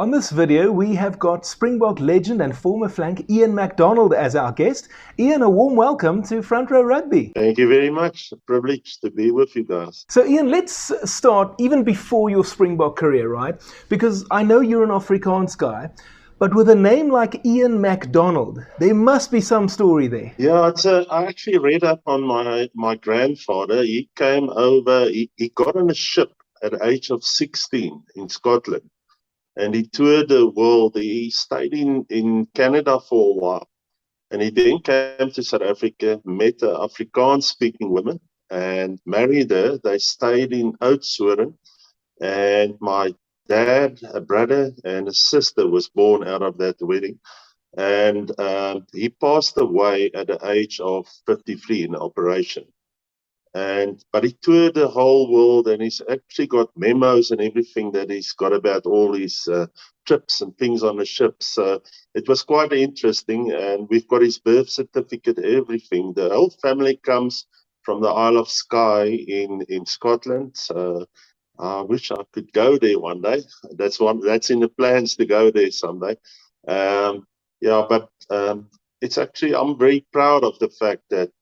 On this video, we have got Springbok legend and former flank Ian Macdonald as our guest. Ian, a warm welcome to Front Row Rugby. Thank you very much. A privilege to be with you guys. So Ian, let's start even before your Springbok career, right? Because I know you're an Afrikaans guy, but with a name like Ian Macdonald, there must be some story there. Yeah, I actually read up on my grandfather. He came over, he got on a ship at the age of 16 in Scotland. And he toured the world. He stayed in Canada for a while. And he then came to South Africa, met an Afrikaans-speaking woman and married her. They stayed in Oudtshoorn. And my dad, a brother, and a sister was born out of that wedding. And he passed away at the age of 53 in the operation. But he toured the whole world, and he's actually got memos and everything that he's got about all his trips and things on the ship. So it was quite interesting, and we've got his birth certificate, everything. The whole family comes from the Isle of Skye in Scotland. So I wish I could go there one day. That's in the plans to go there someday. It's actually, I'm very proud of the fact that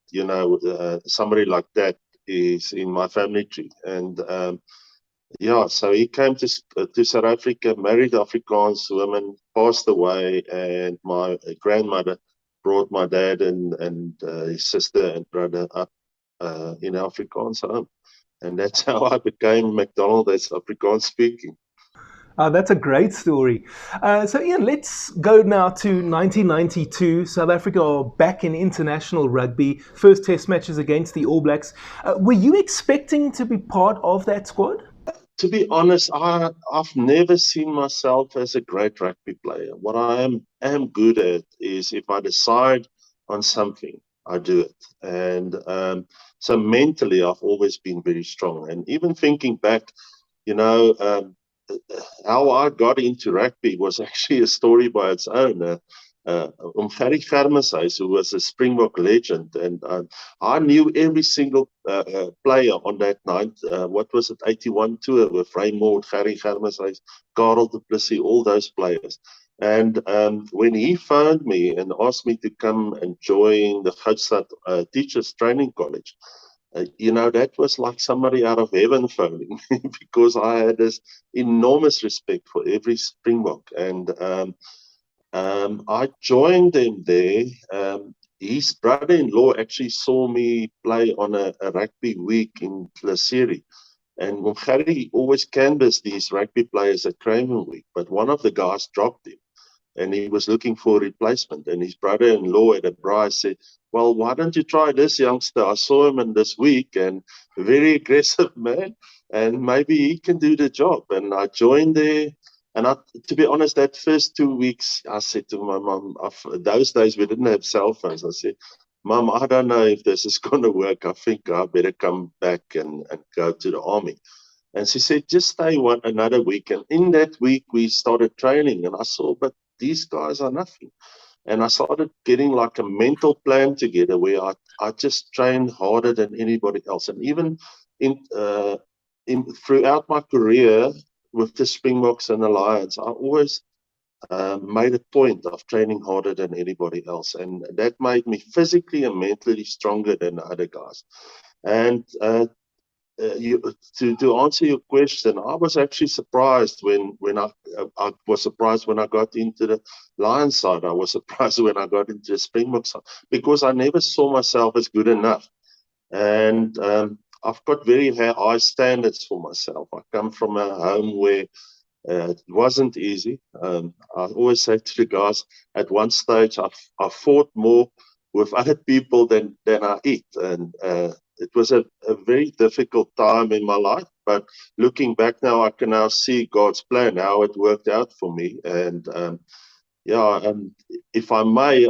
somebody like that is in my family tree. And so he came to South Africa, married an Afrikaans woman, passed away, and my grandmother brought my dad and his sister and brother up in Afrikaans home. And that's how I became Macdonald as Afrikaans speaking. That's a great story. So Ian, let's go now to 1992. South Africa are back in international rugby. First test matches against the All Blacks. Were you expecting to be part of that squad? To be honest, I've never seen myself as a great rugby player. What I am good at is if I decide on something, I do it. And so mentally, I've always been very strong. And even thinking back, how I got into rugby was actually a story by its own. Gerrie Germishuys, who was a Springbok legend, and I knew every single player on that night. What was it, 81 tour with Raymond, Gerrie Germishuys, Karel du Plessis, all those players. And when he phoned me and asked me to come and join the Goudstad Teachers Training College, that was like somebody out of heaven phoning because I had this enormous respect for every Springbok. And I joined them there. His brother-in-law actually saw me play on a rugby week in Glacieri. And Gerrie always canvassed these rugby players at Craven Week, but one of the guys dropped him. And he was looking for a replacement. And his brother-in-law at a braai said, well, why don't you try this youngster? I saw him in this week, and a very aggressive man, and maybe he can do the job. And I joined there. And to be honest, that first 2 weeks, I said to my mum, those days we didn't have cell phones. I said, Mum, I don't know if this is going to work. I think I better come back and go to the army. And she said, just stay another week. And in that week, we started training. And I saw, but these guys are nothing. And I started getting like a mental plan together where I just trained harder than anybody else. And even throughout my career with the Springboks and the Lions, I always made a point of training harder than anybody else. And that made me physically and mentally stronger than the other guys. And to answer your question, I was actually surprised when I was surprised when I got into the Lions side. I was surprised when I got into the Springbok side because I never saw myself as good enough. And I've got very high standards for myself. I come from a home where it wasn't easy. I always say to the guys, at one stage I fought more with other people than I eat. And it was a very difficult time in my life, but looking back now, I can now see God's plan, how it worked out for me. And if I may,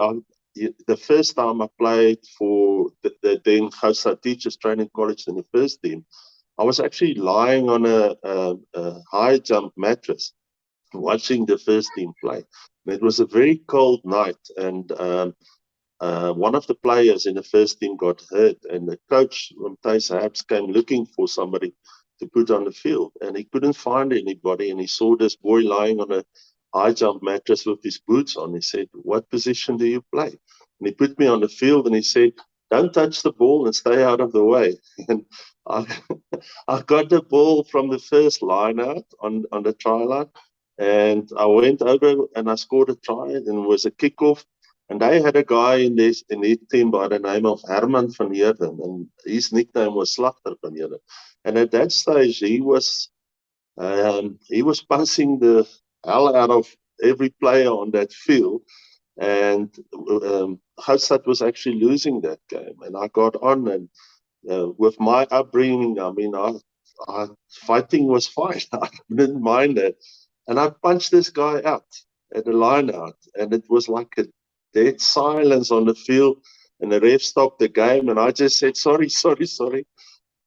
the first time I played for the then Goudstad Teachers Training College in the first team, I was actually lying on a high jump mattress watching the first team play. And it was a very cold night, and one of the players in the first team got hurt, and the coach, Thijs, came looking for somebody to put on the field, and he couldn't find anybody, and he saw this boy lying on high jump mattress with his boots on. He said, "What position do you play?" And he put me on the field and he said, "Don't touch the ball and stay out of the way." And I, I got the ball from the first line out on the try line. And I went over and I scored a try, and it was a kickoff. And they had a guy in their team by the name of Herman van Heerden, and his nickname was Slachter van Heerden. And at that stage, he was passing the hell out of every player on that field. And Gautstad was actually losing that game. And I got on, and with my upbringing, I mean, fighting was fine. I didn't mind that. And I punched this guy out at the line out. And it was like a dead silence on the field. And the ref stopped the game. And I just said, "Sorry, sorry, sorry."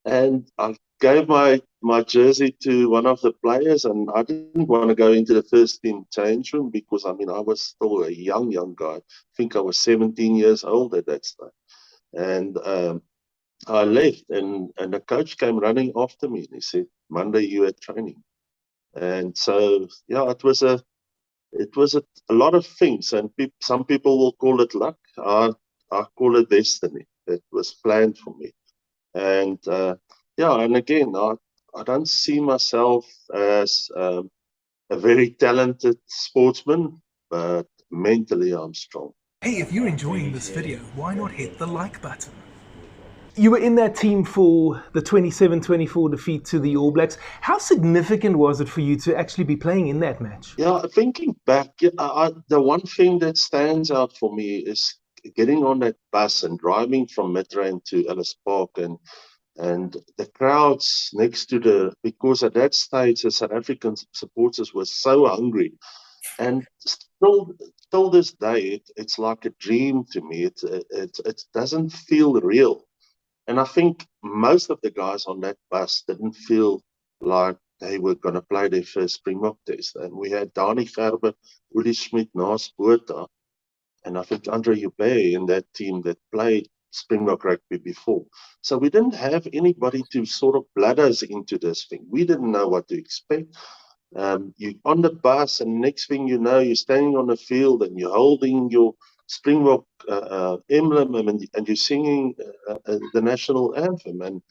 And I gave my jersey to one of the players, and I didn't want to go into the first team change room because, I mean, I was still a young guy. I think I was 17 years old at that time. And I left, and the coach came running after me, and he said, "Monday you had training." And so, yeah, it was a lot of things, and some people will call it luck. I call it destiny. It was planned for me. And yeah, and again, I don't see myself as a very talented sportsman, but mentally I'm strong. Hey, if you're enjoying this video, why not hit the like button? You were in that team for the 27-24 defeat to the All Blacks. How significant was it for you to actually be playing in that match? Yeah, thinking back, the one thing that stands out for me is getting on that bus and driving from Midrand to Ellis Park, and the crowds next to because at that stage the South African supporters were so hungry, and still this day it's like a dream to me. It doesn't feel real, and I think most of the guys on that bus didn't feel like they were going to play their first Springbok test. And we had Dani Gerber, Uli Schmidt, Naas Botha, and I think Andre Joubert in that team that played Springbok rugby before. So we didn't have anybody to sort of blood us into this thing. We didn't know what to expect. You're on the bus, and next thing you know, you're standing on the field and you're holding your Springbok emblem, and you're singing the national anthem,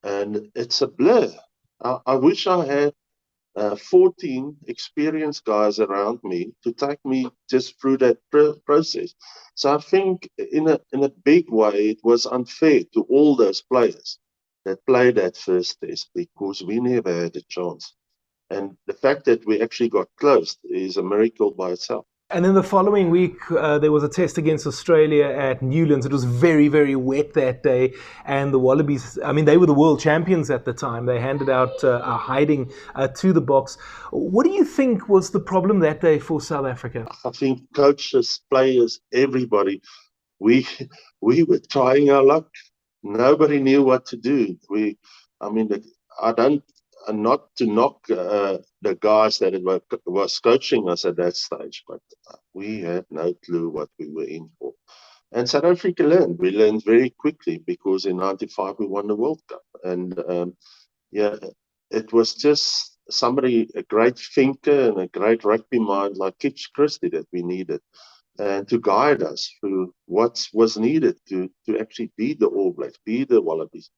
and it's a blur. I wish I had 14 experienced guys around me to take me just through that process. So I think in a big way, it was unfair to all those players that played that first test because we never had a chance. And the fact that we actually got close is a miracle by itself. And then the following week, there was a test against Australia at Newlands. It was very, very wet that day. And the Wallabies, I mean, they were the world champions at the time. They handed out a hiding to the Boks. What do you think was the problem that day for South Africa? I think coaches, players, everybody, we were trying our luck. Nobody knew what to do. Not to knock the guys that was coaching us at that stage, but we had no clue what we were in for. And South Africa learned. We learned very quickly because in '95 we won the World Cup. And yeah, it was just somebody, a great thinker and a great rugby mind like Kitch Christie that we needed, and to guide us through what was needed to actually be the All Blacks, be the Wallabies.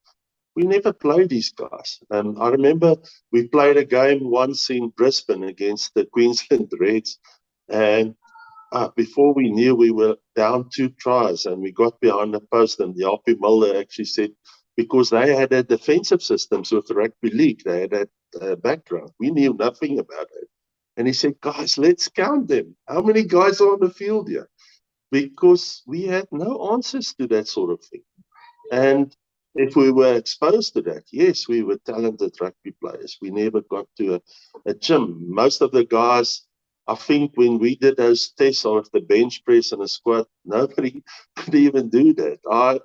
We never played these guys. I remember we played a game once in Brisbane against the Queensland Reds, and before we knew, we were down 2 tries, and we got behind the post, and the Harpy Mulder actually said, because they had a defensive systems with the rugby league, they had that background. We knew nothing about it. And he said, "Guys, let's count them. How many guys are on the field here?" Because we had no answers to that sort of thing. And if we were exposed to that, yes, we were talented rugby players. We never got to a gym. Most of the guys, I think when we did those tests of the bench press and a squat, nobody could even do that. I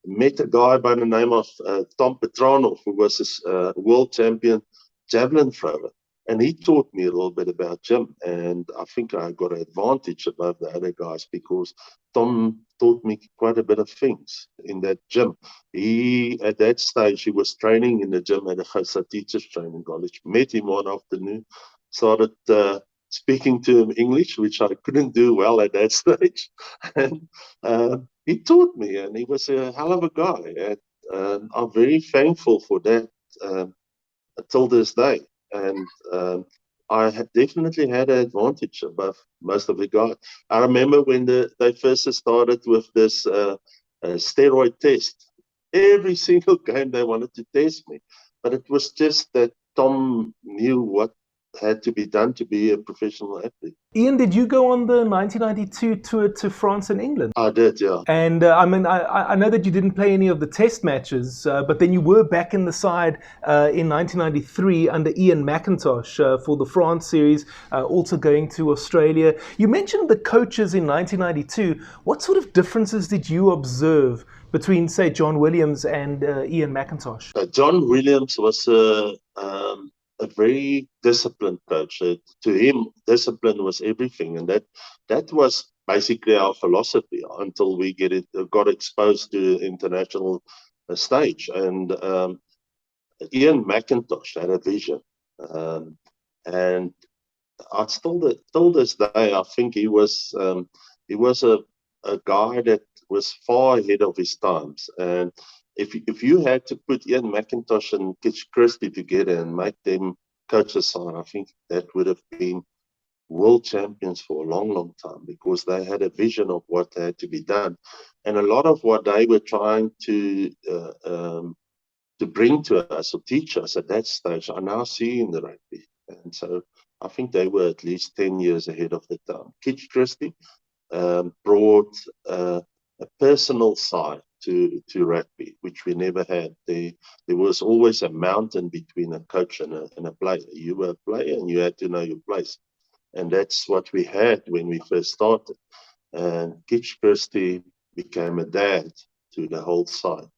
met a guy by the name of Tom Petranov, who was a world champion javelin thrower. And he taught me a little bit about gym. And I think I got an advantage above the other guys because Tom taught me quite a bit of things in that gym. At that stage, he was training in the gym at the Gautstad Teachers Training College. Met him one afternoon, started speaking to him English, which I couldn't do well at that stage. And he taught me, and he was a hell of a guy. And I'm very thankful for that till this day. And I definitely had an advantage above most of the guys. I remember when they first started with this steroid test. Every single game they wanted to test me. But it was just that Tom knew what had to be done to be a professional athlete. Ian, did you go on the 1992 tour to France and England? I did, yeah. And I know that you didn't play any of the test matches, but then you were back in the side in 1993 under Ian Macdonald for the France series, also going to Australia. You mentioned the coaches in 1992. What sort of differences did you observe between, say, John Williams and Ian Macdonald? John Williams was a very disciplined coach. To him, discipline was everything, and that was basically our philosophy until we got exposed to the international stage. And Ian Macdonald had a vision, and till this day, I think he was a guy that was far ahead of his times. And if you had to put Ian Macdonald and Kitch Christie together and make them coaches side, I think that would have been world champions for a long, long time, because they had a vision of what had to be done. And a lot of what they were trying to bring to us or teach us at that stage, I now see in the rugby. And so I think they were at least 10 years ahead of the time. Kitch Christie brought a personal side to rugby, which we never had. There was always a mountain between a coach and a player. You were a player and you had to know your place. And that's what we had when we first started. And Kitch Christie became a dad to the whole side,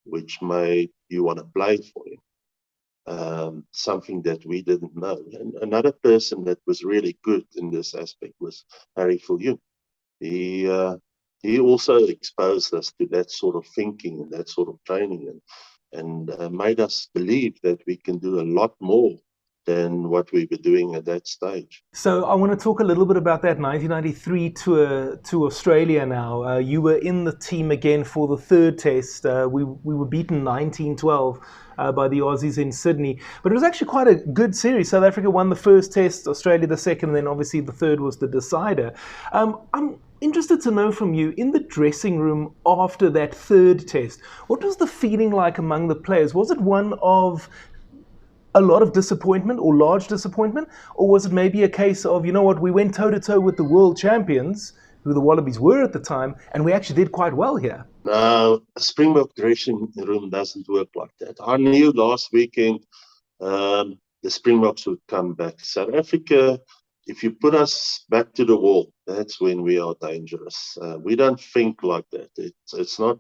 which made you want to play for him. Something that we didn't know. And another person that was really good in this aspect was Harry Viljoen. He also exposed us to that sort of thinking and that sort of training, and made us believe that we can do a lot more than what we were doing at that stage. So I want to talk a little bit about that 1993 tour to Australia now. You were in the team again for the third test. We were beaten 19-12 by the Aussies in Sydney. But it was actually quite a good series. South Africa won the first test, Australia the second, and then obviously the third was the decider. I'm interested to know from you, in the dressing room after that third test, what was the feeling like among the players? Was it one of a lot of disappointment or large disappointment? Or was it maybe a case of, you know what, we went toe-to-toe with the world champions, who the Wallabies were at the time, and we actually did quite well here? No, a Springbok dressing room doesn't work like that. I knew last weekend the Springboks would come back. South Africa, if you put us back to the wall, that's when we are dangerous. We don't think like that. It's not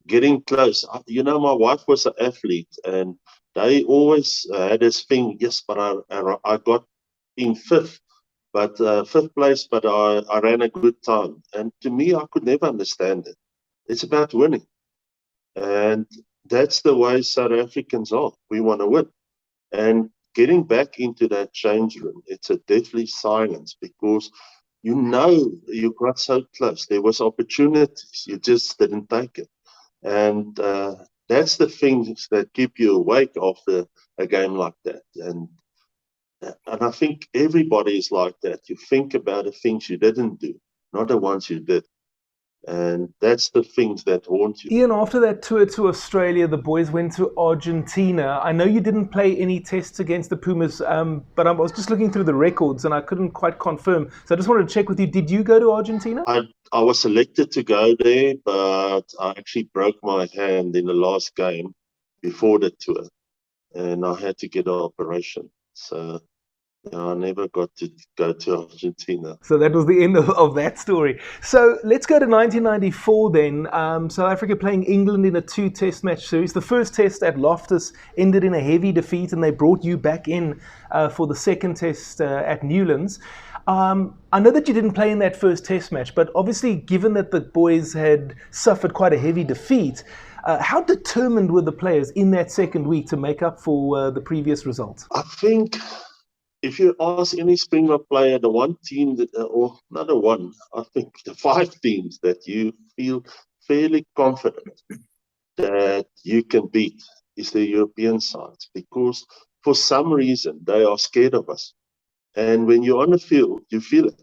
getting close. You know, my wife was an athlete, and they always had this thing, yes, but I got in fifth place, but I ran a good time. And to me, I could never understand it. It's about winning. And that's the way South Africans are. We want to win. And getting back into that change room, it's a deathly silence, because you know you got so close. There was opportunities. You just didn't take it. And that's the things that keep you awake after a game like that. And I think everybody is like that. You think about the things you didn't do, not the ones you did. And that's the things that haunt you. Ian, after that tour to Australia, the boys went to Argentina. I know you didn't play any tests against the Pumas, but I was just looking through the records and I couldn't quite confirm. So I just wanted to check with you, did you go to Argentina? I was selected to go there, but I actually broke my hand in the last game before the tour, and I had to get an operation. So I never got to go to Argentina. So that was the end of that story. So let's go to 1994 then. South Africa playing England in a 2-test match series. The first test at Loftus ended in a heavy defeat, and they brought you back in for the second test at Newlands. I know that you didn't play in that first test match, but obviously given that the boys had suffered quite a heavy defeat, how determined were the players in that second week to make up for the previous result? I think if you ask any Springbok player, the one team, that, or not the one, I think the 5 teams that you feel fairly confident that you can beat is the European sides, because for some reason they are scared of us. And when you're on the field, you feel it.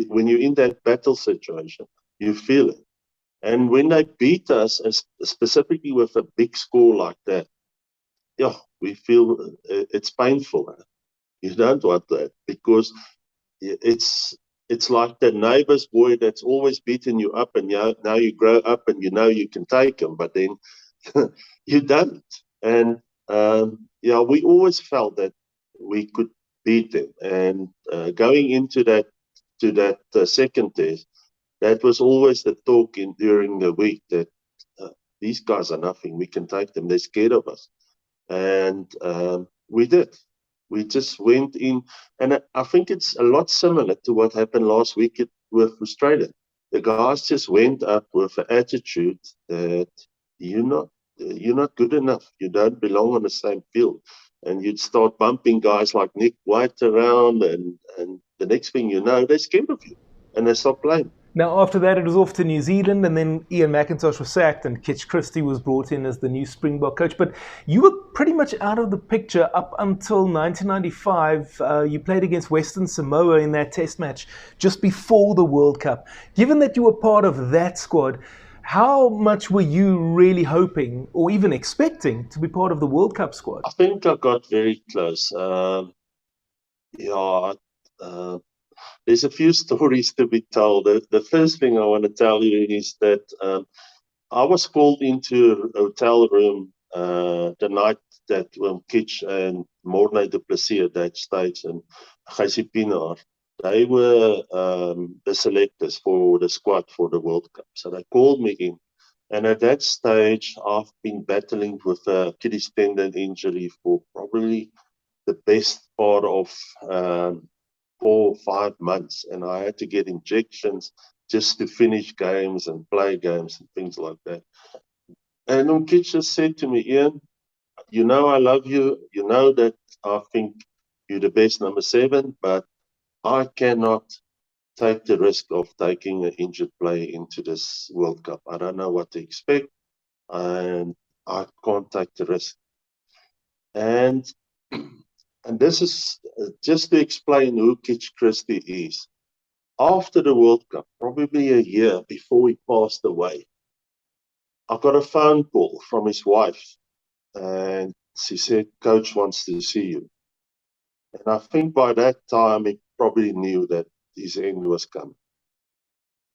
When you're in that battle situation, you feel it. And when they beat us, specifically with a big score like that, yeah, we feel it's painful. You don't want that, because it's like the neighbor's boy that's always beating you up, and now you grow up and you know you can take him, but then you don't. And yeah, we always felt that we could beat them. And going into that second test, that was always the talk during the week, that these guys are nothing. We can take them. They're scared of us. And we did. We just went in. And I think it's a lot similar to what happened last week with Australia. The guys just went up with an attitude that you're not good enough. You don't belong on the same field. And you'd start bumping guys like Nick White around, and the next thing you know, they're scared of you and they stop playing. Now, after that, it was off to New Zealand, and then Ian Macdonald was sacked, and Kitch Christie was brought in as the new Springbok coach. But you were pretty much out of the picture up until 1995. You played against Western Samoa in that test match just before the World Cup. Given that you were part of that squad, how much were you really hoping or even expecting to be part of the World Cup squad? I think I got very close. There's a few stories to be told. The first thing I want to tell you is that I was called into a hotel room the night that Kitch and Morne du Plessis at that stage and Gerrie Germishuys, they were the selectors for the squad for the World Cup. So they called me in. And at that stage, I've been battling with a Achilles tendon injury for probably the best part of 4 or 5 months. And I had to get injections just to finish games and play games and things like that. And Kitch just said to me, Ian, you know I love you. You know that I think you're the best number 7, but I cannot take the risk of taking an injured player into this World Cup. I don't know what to expect, and I can't take the risk. And this is just to explain who Kitch Christie is. After the World Cup, probably a year before he passed away, I got a phone call from his wife, and she said, Coach wants to see you. And I think by that time, he probably knew that his end was coming.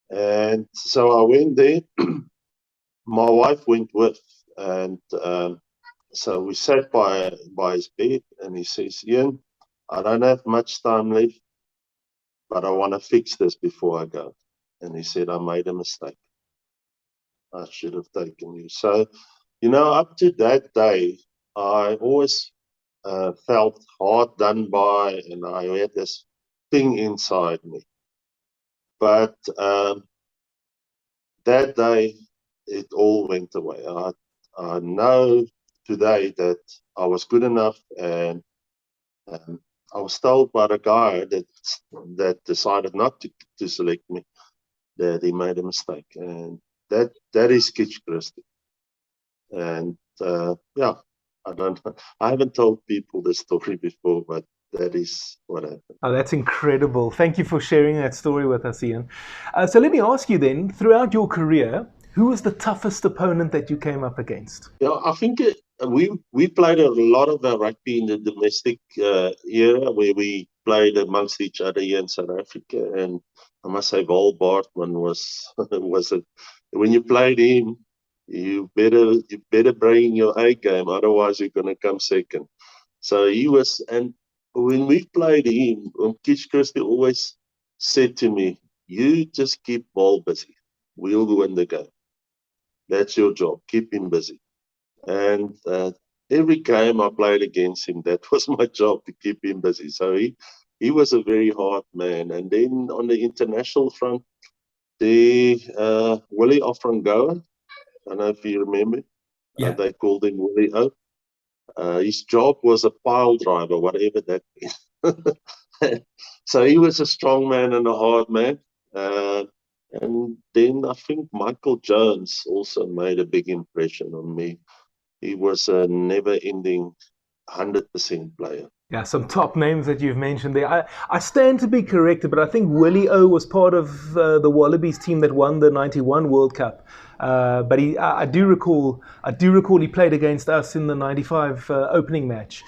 And so I went there. My wife went with, and so we sat by his bed, and he says, Ian, I don't have much time left, but I want to fix this before I go. And he said, I made a mistake. I should have taken you. So, up to that day, I always felt hard done by, and I had this thing inside me. But that day, it all went away. I know today that I was good enough, and I was told by the guy that decided not to select me that he made a mistake, and that is Kitch Christie. And yeah, I haven't told people this story before, but that is what happened. Oh, that's incredible. Thank you for sharing that story with us, Ian. So let me ask you then, throughout your career, who was the toughest opponent that you came up against? Yeah, I think we played a lot of rugby in the domestic era, where we played amongst each other here in South Africa. And I must say, Val Bartman was when you played him, you better bring your A game, otherwise you're going to come second. So he was, and when we played him, Kitch Christie always said to me, you just keep Val busy. We'll win the game. That's your job. Keep him busy. And every game I played against him, that was my job, to keep him busy. So he was a very hard man. And then on the international front, Willie Ofrangoa, I don't know if you remember, they called him Willie O. His job was a pile driver, whatever that is. So he was a strong man and a hard man. And then I think Michael Jones also made a big impression on me. He was a never-ending 100% player. Yeah, some top names that you've mentioned there. I stand to be corrected, but I think Willie O was part of the Wallabies team that won the '91 World Cup. But I do recall he played against us in the '95 opening match.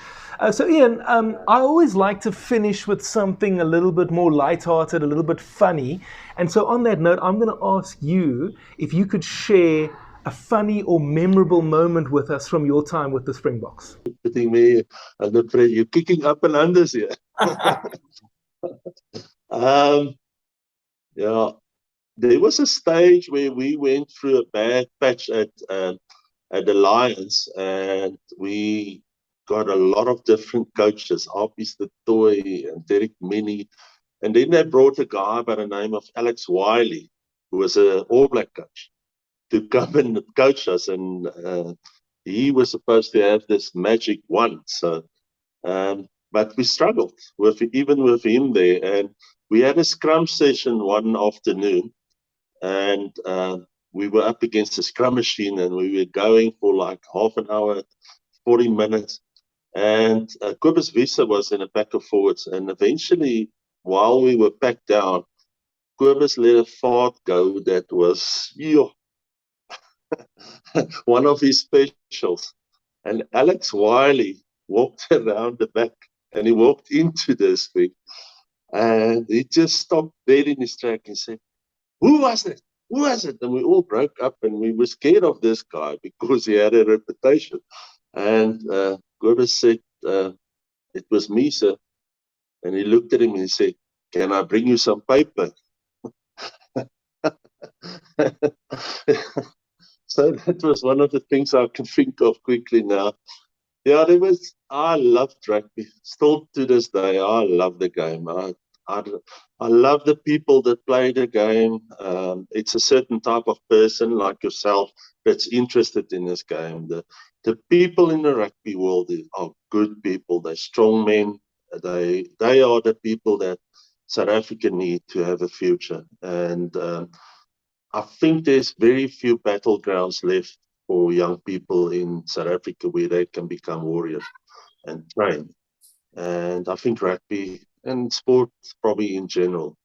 So Ian, I always like to finish with something a little bit more lighthearted, a little bit funny. And so on that note, I'm going to ask you if you could share a funny or memorable moment with us from your time with the Springboks. Putting me under pressure. You're kicking up and unders here. Yeah, there was a stage where we went through a bad patch at the Lions, and we got a lot of different coaches, Alpies the Toy and Derek Minnie. And then they brought a guy by the name of Alex Wiley, who was an All Black coach, to come and coach us. And he was supposed to have this magic wand. So, but we struggled even with him there. And we had a scrum session one afternoon, and we were up against the scrum machine, and we were going for like half an hour, 40 minutes. And Kobus Wiese was in a pack of forwards. And eventually, while we were packed down, Kobus let a fart go that was one of his specials. And Alex Wiley walked around the back, and he walked into this thing. And he just stopped dead in his track and said, "Who was it? Who was it?" And we all broke up, and we were scared of this guy because he had a reputation. And Kobus said, "It was me, sir." And he looked at him and he said, "Can I bring you some paper?" So that was one of the things I can think of quickly now. Yeah, I loved rugby. Still to this day, I love the game. I love the people that play the game. It's a certain type of person like yourself that's interested in this game. The people in the rugby world are good people. They're strong men. They are the people that South Africa need to have a future. And I think there's very few battlegrounds left for young people in South Africa where they can become warriors and train. And I think rugby and sport, probably in general,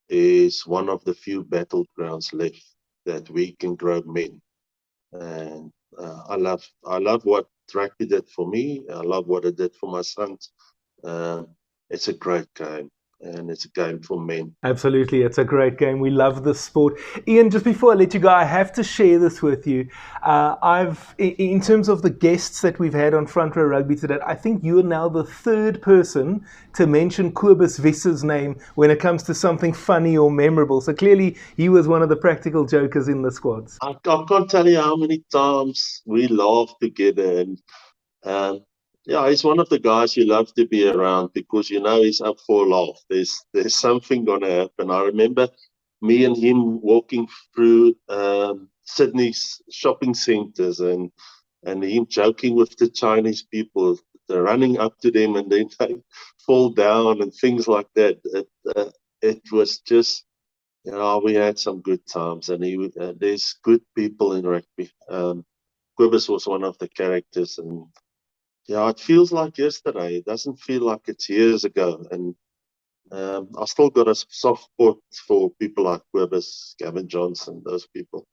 is one of the few battlegrounds left that we can grow men. And I love what rugby did for me. I love what it did for my sons. It's a great game. And it's a game for men. Absolutely, it's a great game. We love the sport. Ian, just before I let you go, I have to share this with you. In terms of the guests that we've had on Front Row Rugby today, I think you are now the third person to mention Kobus Wiese's name when it comes to something funny or memorable. So clearly, he was one of the practical jokers in the squads. I can't tell you how many times we laughed together, and yeah, he's one of the guys you love to be around because you know he's up for a laugh. There's something going to happen. I remember me and him walking through Sydney's shopping centres and him joking with the Chinese people. They're running up to them and then they fall down and things like that. It was just, you know, we had some good times, and there's good people in rugby. Kobus was one of the characters, and yeah, it feels like yesterday. It doesn't feel like it's years ago. And I still got a soft spot for people like Kobus, Gavin Johnson, those people.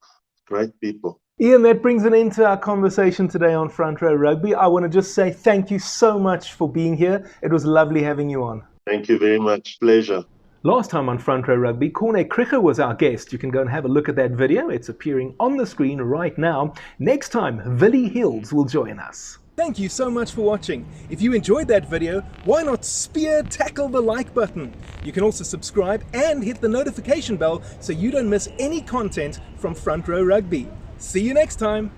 Great people. Ian, that brings an end to our conversation today on Front Row Rugby. I want to just say thank you so much for being here. It was lovely having you on. Thank you very much. Pleasure. Last time on Front Row Rugby, Corné Krige was our guest. You can go and have a look at that video. It's appearing on the screen right now. Next time, Willie Hills will join us. Thank you so much for watching. If you enjoyed that video, why not tackle the like button? You can also subscribe and hit the notification bell so you don't miss any content from Front Row Rugby. See you next time.